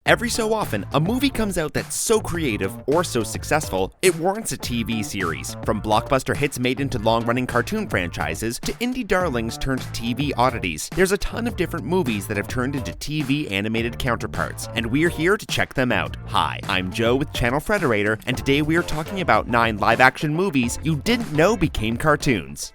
Every so often, a movie comes out that's so creative or so successful, it warrants a TV series. From blockbuster hits made into long-running cartoon franchises to indie darlings turned TV oddities, there's a ton of different movies that have turned into TV animated counterparts, and we're here to check them out. Hi, I'm Joe with Channel Frederator, and today we are talking about 9 live-action movies you didn't know became cartoons.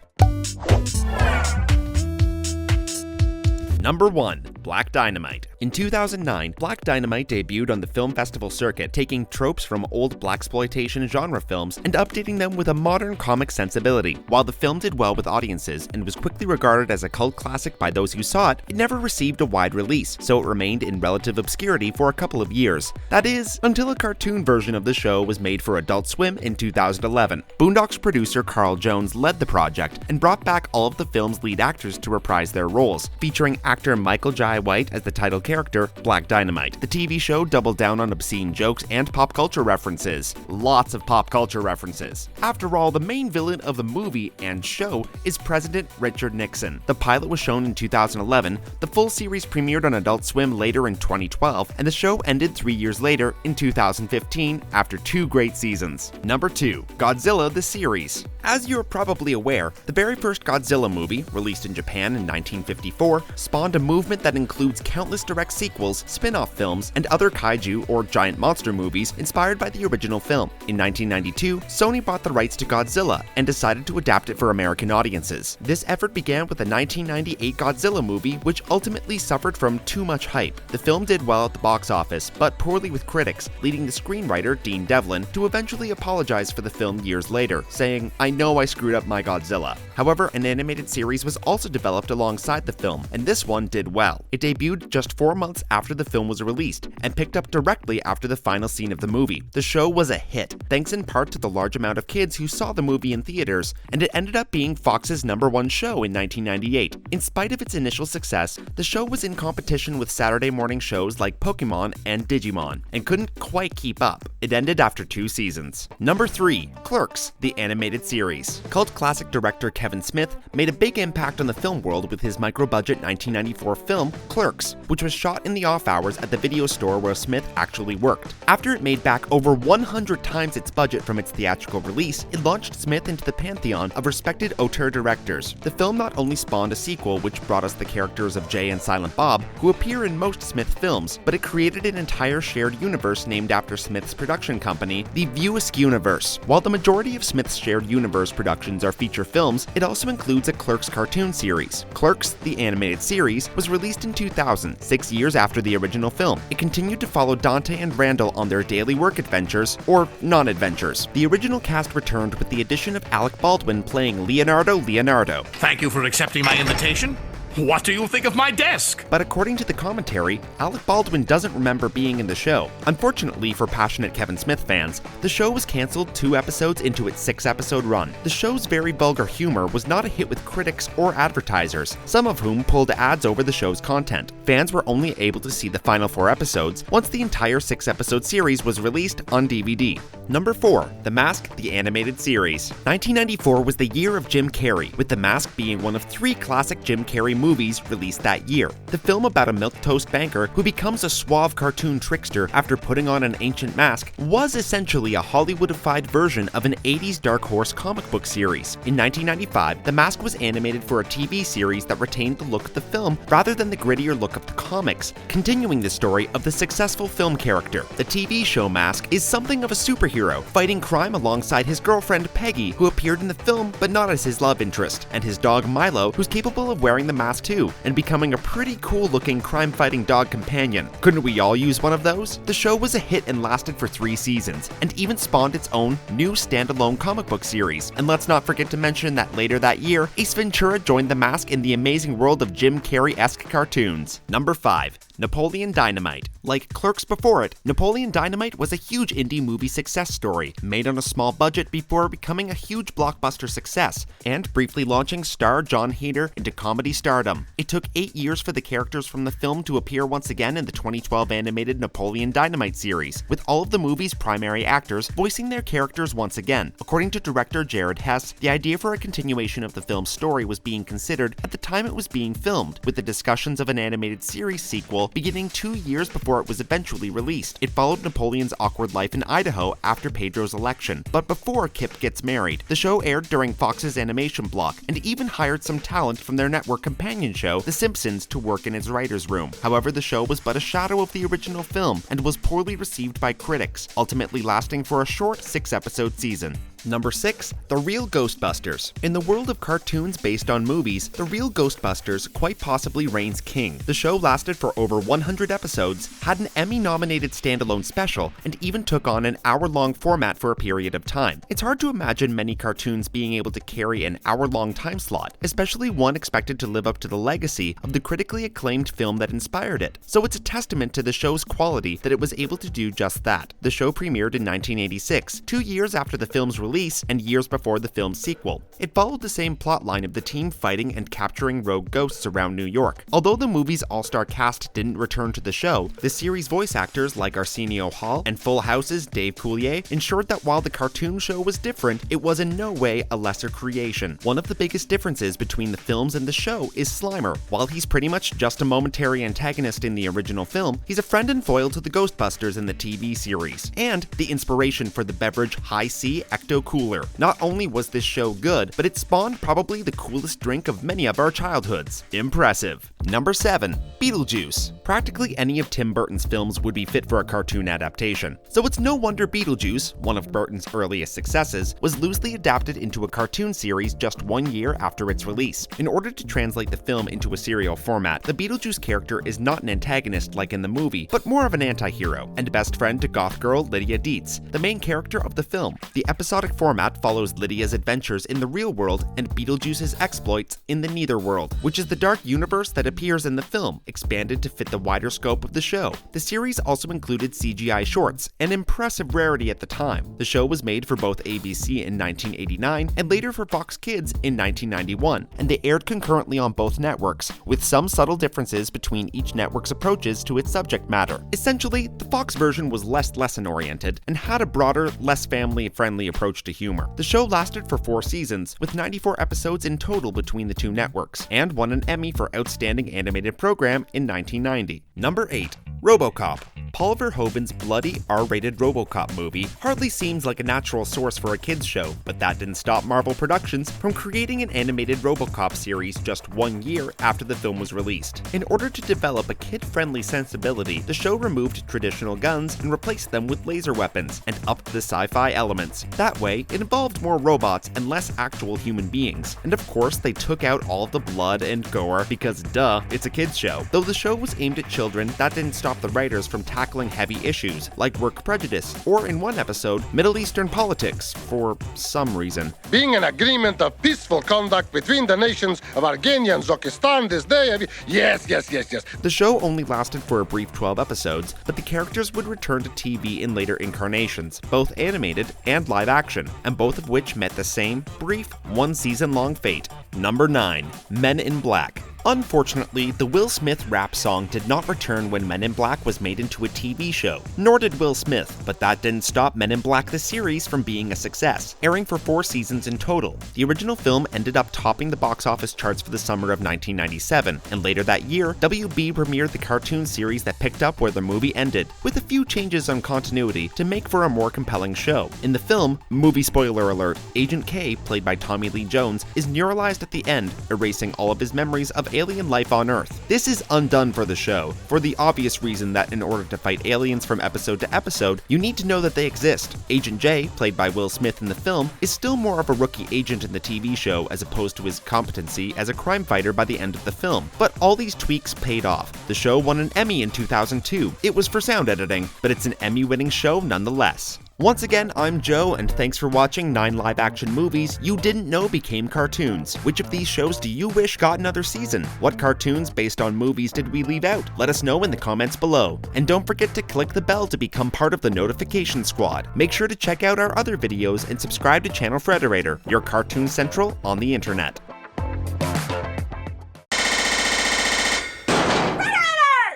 Number 1. Black Dynamite. In 2009, Black Dynamite debuted on the film festival circuit, taking tropes from old blaxploitation genre films and updating them with a modern comic sensibility. While the film did well with audiences and was quickly regarded as a cult classic by those who saw it, it never received a wide release, so it remained in relative obscurity for a couple of years. That is, until a cartoon version of the show was made for Adult Swim in 2011. Boondocks producer Carl Jones led the project and brought back all of the film's lead actors to reprise their roles, featuring actor Michael Jai White as the title character, Black Dynamite. The TV show doubled down on obscene jokes and pop culture references. Lots of pop culture references. After all, the main villain of the movie and show is President Richard Nixon. The pilot was shown in 2011, the full series premiered on Adult Swim later in 2012, and the show ended 3 years later in 2015 after 2 great seasons. Number 2. Godzilla the Series. As you're probably aware, the very first Godzilla movie, released in Japan in 1954, spawned a movement that includes countless direct sequels, spin-off films, and other kaiju or giant monster movies inspired by the original film. In 1992, Sony bought the rights to Godzilla and decided to adapt it for American audiences. This effort began with the 1998 Godzilla movie, which ultimately suffered from too much hype. The film did well at the box office, but poorly with critics, leading the screenwriter, Dean Devlin, to eventually apologize for the film years later, saying, "I know I screwed up my Godzilla." However, an animated series was also developed alongside the film, and this one did well. It debuted just 4 months after the film was released, and picked up directly after the final scene of the movie. The show was a hit, thanks in part to the large amount of kids who saw the movie in theaters, and it ended up being Fox's #1 show in 1998. In spite of its initial success, the show was in competition with Saturday morning shows like Pokemon and Digimon, and couldn't quite keep up. It ended after 2 seasons. Number 3. Clerks, the animated series. Cult classic director Kevin Smith made a big impact on the film world with his micro-budget 1994 film, Clerks, which was shot in the off hours at the video store where Smith actually worked. After it made back over 100 times its budget from its theatrical release, it launched Smith into the pantheon of respected auteur directors. The film not only spawned a sequel which brought us the characters of Jay and Silent Bob, who appear in most Smith films, but it created an entire shared universe named after Smith's production company, the View Askewniverse. While the majority of Smith's shared universe productions are feature films, it also includes a Clerks cartoon series. Clerks, the animated series, was released in 2000, 6 years after the original film. It continued to follow Dante and Randall on their daily work adventures, or non-adventures. The original cast returned with the addition of Alec Baldwin playing Leonardo. Thank you for accepting my invitation. What do you think of my desk? But according to the commentary, Alec Baldwin doesn't remember being in the show. Unfortunately for passionate Kevin Smith fans, the show was cancelled 2 episodes into its 6-episode run. The show's very vulgar humor was not a hit with critics or advertisers, some of whom pulled ads over the show's content. Fans were only able to see the final 4 episodes once the entire 6-episode series was released on DVD. Number 4. The Mask, the animated series. 1994 was the year of Jim Carrey, with The Mask being one of 3 classic Jim Carrey movies released that year. The film about a milquetoast banker who becomes a suave cartoon trickster after putting on an ancient mask was essentially a Hollywoodified version of an 80s Dark Horse comic book series. In 1995, The Mask was animated for a TV series that retained the look of the film rather than the grittier look of the comics, continuing the story of the successful film character. The TV show Mask is something of a superhero, fighting crime alongside his girlfriend Peggy, who appeared in the film but not as his love interest, and his dog Milo, who's capable of wearing the mask too, and becoming a pretty cool looking crime-fighting dog companion. Couldn't we all use one of those? The show was a hit and lasted for 3 seasons, and even spawned its own new standalone comic book series. And let's not forget to mention that later that year, Ace Ventura joined the Mask in the amazing world of Jim Carrey-esque cartoons. Number 5. Napoleon Dynamite. Like Clerks before it, Napoleon Dynamite was a huge indie movie success story, made on a small budget before becoming a huge blockbuster success, and briefly launching star Jon Heder into comedy stardom. It took 8 years for the characters from the film to appear once again in the 2012 animated Napoleon Dynamite series, with all of the movie's primary actors voicing their characters once again. According to director Jared Hess, the idea for a continuation of the film's story was being considered at the time it was being filmed, with the discussions of an animated series sequel sequel beginning 2 years before it was eventually released. It followed Napoleon's awkward life in Idaho after Pedro's election, but before Kip gets married. The show aired during Fox's animation block, and even hired some talent from their network companion show, The Simpsons, to work in its writer's room. However, the show was but a shadow of the original film, and was poorly received by critics, ultimately lasting for a short 6-episode season. Number 6. The Real Ghostbusters. In the world of cartoons based on movies, The Real Ghostbusters quite possibly reigns king. The show lasted for over 100 episodes, had an Emmy-nominated standalone special, and even took on an hour-long format for a period of time. It's hard to imagine many cartoons being able to carry an hour-long time slot, especially one expected to live up to the legacy of the critically acclaimed film that inspired it. So it's a testament to the show's quality that it was able to do just that. The show premiered in 1986, 2 years after the film's release and years before the film's sequel. It followed the same plotline of the team fighting and capturing rogue ghosts around New York. Although the movie's all-star cast didn't return to the show, the series' voice actors like Arsenio Hall and Full House's Dave Coulier ensured that while the cartoon show was different, it was in no way a lesser creation. One of the biggest differences between the films and the show is Slimer. While he's pretty much just a momentary antagonist in the original film, he's a friend and foil to the Ghostbusters in the TV series, and the inspiration for the beverage High C Ecto Cooler. Not only was this show good, but it spawned probably the coolest drink of many of our childhoods. Impressive. Number 7. Beetlejuice. Practically any of Tim Burton's films would be fit for a cartoon adaptation, so it's no wonder Beetlejuice, one of Burton's earliest successes, was loosely adapted into a cartoon series just 1 year after its release. In order to translate the film into a serial format, the Beetlejuice character is not an antagonist like in the movie, but more of an anti-hero, and best friend to goth girl Lydia Dietz, the main character of the film. The episodic format follows Lydia's adventures in the real world and Beetlejuice's exploits in the Netherworld, which is the dark universe that appears in the film, expanded to fit the wider scope of the show. The series also included CGI shorts, an impressive rarity at the time. The show was made for both ABC in 1989 and later for Fox Kids in 1991, and they aired concurrently on both networks, with some subtle differences between each network's approaches to its subject matter. Essentially, the Fox version was less lesson-oriented and had a broader, less family-friendly approach to humor. The show lasted for 4 seasons, with 94 episodes in total between the two networks, and won an Emmy for Outstanding Animated Program in 1990. Number 8. Robocop. Paul Verhoeven's bloody, R-rated Robocop movie hardly seems like a natural source for a kids show, but that didn't stop Marvel Productions from creating an animated Robocop series just 1 year after the film was released. In order to develop a kid-friendly sensibility, the show removed traditional guns and replaced them with laser weapons, and upped the sci-fi elements. That way, it involved more robots and less actual human beings. And of course, they took out all of the blood and gore because duh, it's a kids show. Though the show was aimed at children, that didn't stop the writers from tackling heavy issues like work prejudice, or in one episode, Middle Eastern politics, for some reason. Being an agreement of peaceful conduct between the nations of Armenia and Zokistan this day, yes. The show only lasted for a brief 12 episodes, but the characters would return to TV in later incarnations, both animated and live action, and both of which met the same, brief, 1-season-long fate. Number 9. Men in Black. Unfortunately, the Will Smith rap song did not return when Men in Black was made into a TV show, nor did Will Smith, but that didn't stop Men in Black the series from being a success, airing for 4 seasons in total. The original film ended up topping the box office charts for the summer of 1997, and later that year, WB premiered the cartoon series that picked up where the movie ended, with a few changes on continuity to make for a more compelling show. In the film, movie spoiler alert, Agent K, played by Tommy Lee Jones, is neuralized at the end, erasing all of his memories of alien life on Earth. This is undone for the show, for the obvious reason that in order to fight aliens from episode to episode, you need to know that they exist. Agent J, played by Will Smith in the film, is still more of a rookie agent in the TV show as opposed to his competency as a crime fighter by the end of the film. But all these tweaks paid off. The show won an Emmy in 2002. It was for sound editing, but it's an Emmy-winning show nonetheless. Once again, I'm Joe, and thanks for watching 9 live-action movies you didn't know became cartoons. Which of these shows do you wish got another season? What cartoons based on movies did we leave out? Let us know in the comments below. And don't forget to click the bell to become part of the notification squad. Make sure to check out our other videos and subscribe to Channel Frederator, your cartoon central on the internet.